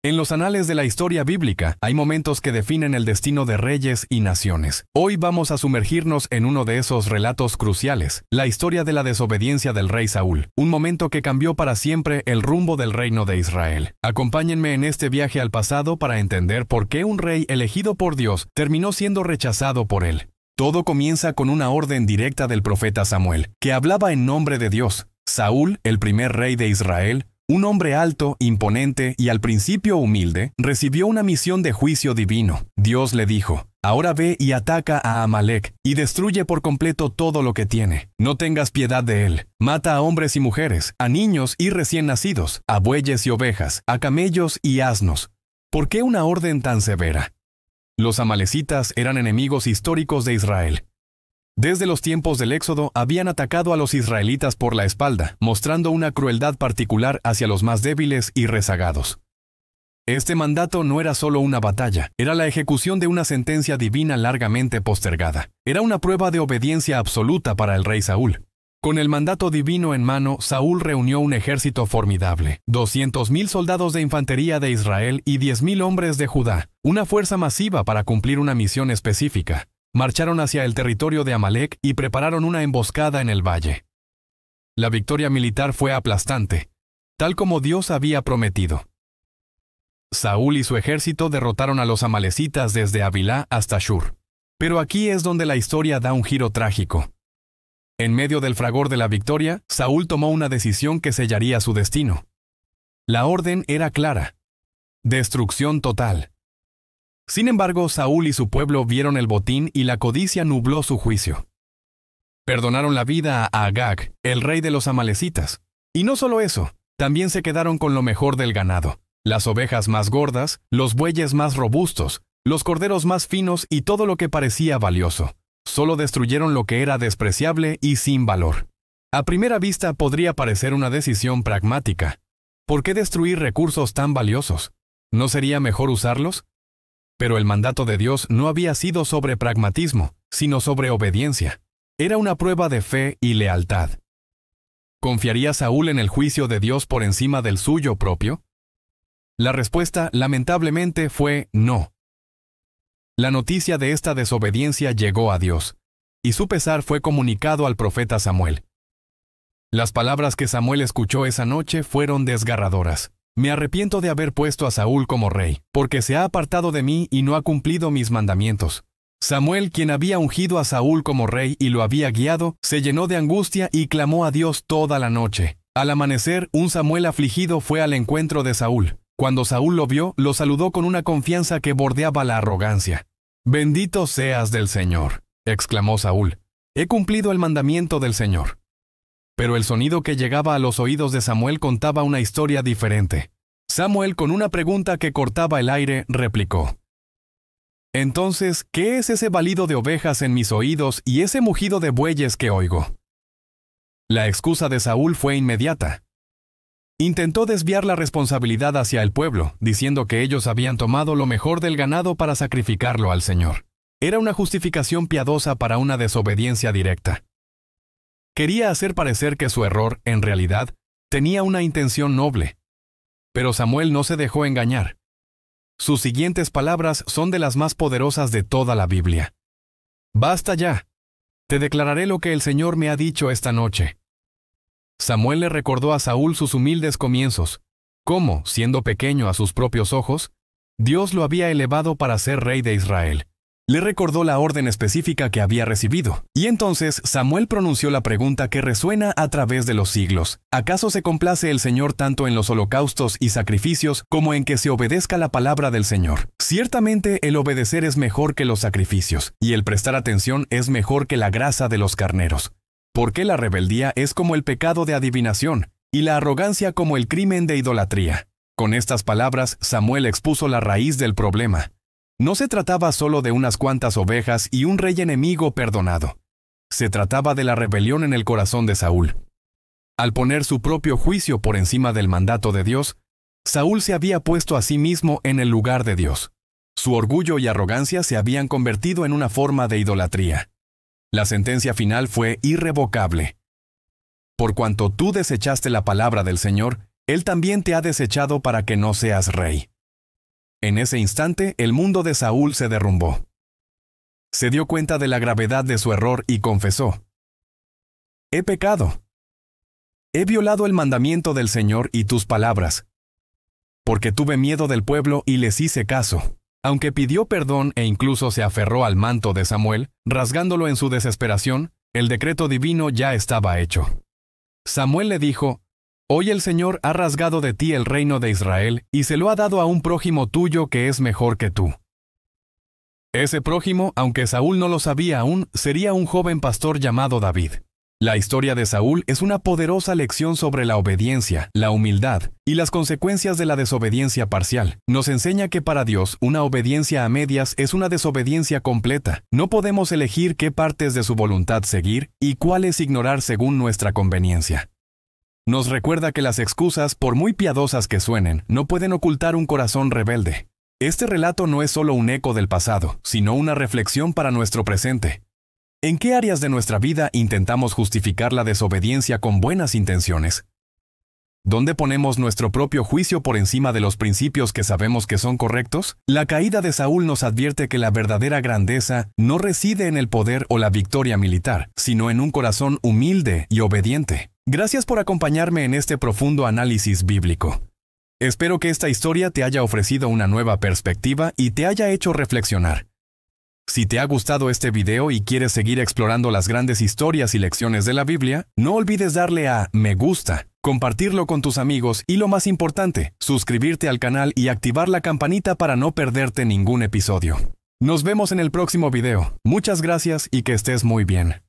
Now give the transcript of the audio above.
En los anales de la historia bíblica hay momentos que definen el destino de reyes y naciones. Hoy vamos a sumergirnos en uno de esos relatos cruciales, la historia de la desobediencia del rey Saúl, un momento que cambió para siempre el rumbo del reino de Israel. Acompáñenme en este viaje al pasado para entender por qué un rey elegido por Dios terminó siendo rechazado por él. Todo comienza con una orden directa del profeta Samuel, que hablaba en nombre de Dios. Saúl, el primer rey de Israel, un hombre alto, imponente y al principio humilde, recibió una misión de juicio divino. Dios le dijo: «Ahora ve y ataca a Amalek y destruye por completo todo lo que tiene. No tengas piedad de él. Mata a hombres y mujeres, a niños y recién nacidos, a bueyes y ovejas, a camellos y asnos». ¿Por qué una orden tan severa? Los amalecitas eran enemigos históricos de Israel. Desde los tiempos del Éxodo habían atacado a los israelitas por la espalda, mostrando una crueldad particular hacia los más débiles y rezagados. Este mandato no era solo una batalla, era la ejecución de una sentencia divina largamente postergada. Era una prueba de obediencia absoluta para el rey Saúl. Con el mandato divino en mano, Saúl reunió un ejército formidable, 200,000 soldados de infantería de Israel y 10,000 hombres de Judá, una fuerza masiva para cumplir una misión específica. Marcharon hacia el territorio de Amalek y prepararon una emboscada en el valle. La victoria militar fue aplastante, tal como Dios había prometido. Saúl y su ejército derrotaron a los amalecitas desde Havilá hasta Shur. Pero aquí es donde la historia da un giro trágico. En medio del fragor de la victoria, Saúl tomó una decisión que sellaría su destino. La orden era clara: destrucción total. Sin embargo, Saúl y su pueblo vieron el botín y la codicia nubló su juicio. Perdonaron la vida a Agag, el rey de los amalecitas. Y no solo eso, también se quedaron con lo mejor del ganado: las ovejas más gordas, los bueyes más robustos, los corderos más finos y todo lo que parecía valioso. Solo destruyeron lo que era despreciable y sin valor. A primera vista podría parecer una decisión pragmática. ¿Por qué destruir recursos tan valiosos? ¿No sería mejor usarlos? Pero el mandato de Dios no había sido sobre pragmatismo, sino sobre obediencia. Era una prueba de fe y lealtad. ¿Confiaría Saúl en el juicio de Dios por encima del suyo propio? La respuesta, lamentablemente, fue no. La noticia de esta desobediencia llegó a Dios, y su pesar fue comunicado al profeta Samuel. Las palabras que Samuel escuchó esa noche fueron desgarradoras. «Me arrepiento de haber puesto a Saúl como rey, porque se ha apartado de mí y no ha cumplido mis mandamientos». Samuel, quien había ungido a Saúl como rey y lo había guiado, se llenó de angustia y clamó a Dios toda la noche. Al amanecer, un Samuel afligido fue al encuentro de Saúl. Cuando Saúl lo vio, lo saludó con una confianza que bordeaba la arrogancia. «Bendito seas del Señor», exclamó Saúl. «He cumplido el mandamiento del Señor». Pero el sonido que llegaba a los oídos de Samuel contaba una historia diferente. Samuel, con una pregunta que cortaba el aire, replicó: «Entonces, ¿qué es ese balido de ovejas en mis oídos y ese mugido de bueyes que oigo?». La excusa de Saúl fue inmediata. Intentó desviar la responsabilidad hacia el pueblo, diciendo que ellos habían tomado lo mejor del ganado para sacrificarlo al Señor. Era una justificación piadosa para una desobediencia directa. Quería hacer parecer que su error, en realidad, tenía una intención noble. Pero Samuel no se dejó engañar. Sus siguientes palabras son de las más poderosas de toda la Biblia. «Basta ya. Te declararé lo que el Señor me ha dicho esta noche». Samuel le recordó a Saúl sus humildes comienzos, cómo, siendo pequeño a sus propios ojos, Dios lo había elevado para ser rey de Israel. Le recordó la orden específica que había recibido. Y entonces Samuel pronunció la pregunta que resuena a través de los siglos: ¿acaso se complace el Señor tanto en los holocaustos y sacrificios como en que se obedezca la palabra del Señor? Ciertamente el obedecer es mejor que los sacrificios, y el prestar atención es mejor que la grasa de los carneros. Porque la rebeldía es como el pecado de adivinación, y la arrogancia como el crimen de idolatría. Con estas palabras, Samuel expuso la raíz del problema. No se trataba solo de unas cuantas ovejas y un rey enemigo perdonado. Se trataba de la rebelión en el corazón de Saúl. Al poner su propio juicio por encima del mandato de Dios, Saúl se había puesto a sí mismo en el lugar de Dios. Su orgullo y arrogancia se habían convertido en una forma de idolatría. La sentencia final fue irrevocable. Por cuanto tú desechaste la palabra del Señor, Él también te ha desechado para que no seas rey. En ese instante, el mundo de Saúl se derrumbó. Se dio cuenta de la gravedad de su error y confesó: «He pecado. He violado el mandamiento del Señor y tus palabras, porque tuve miedo del pueblo y les hice caso». Aunque pidió perdón e incluso se aferró al manto de Samuel, rasgándolo en su desesperación, el decreto divino ya estaba hecho. Samuel le dijo: «Hoy el Señor ha rasgado de ti el reino de Israel y se lo ha dado a un prójimo tuyo que es mejor que tú». Ese prójimo, aunque Saúl no lo sabía aún, sería un joven pastor llamado David. La historia de Saúl es una poderosa lección sobre la obediencia, la humildad y las consecuencias de la desobediencia parcial. Nos enseña que para Dios, una obediencia a medias es una desobediencia completa. No podemos elegir qué partes de su voluntad seguir y cuáles ignorar según nuestra conveniencia. Nos recuerda que las excusas, por muy piadosas que suenen, no pueden ocultar un corazón rebelde. Este relato no es solo un eco del pasado, sino una reflexión para nuestro presente. ¿En qué áreas de nuestra vida intentamos justificar la desobediencia con buenas intenciones? ¿Dónde ponemos nuestro propio juicio por encima de los principios que sabemos que son correctos? La caída de Saúl nos advierte que la verdadera grandeza no reside en el poder o la victoria militar, sino en un corazón humilde y obediente. Gracias por acompañarme en este profundo análisis bíblico. Espero que esta historia te haya ofrecido una nueva perspectiva y te haya hecho reflexionar. Si te ha gustado este video y quieres seguir explorando las grandes historias y lecciones de la Biblia, no olvides darle a me gusta, compartirlo con tus amigos y, lo más importante, suscribirte al canal y activar la campanita para no perderte ningún episodio. Nos vemos en el próximo video. Muchas gracias y que estés muy bien.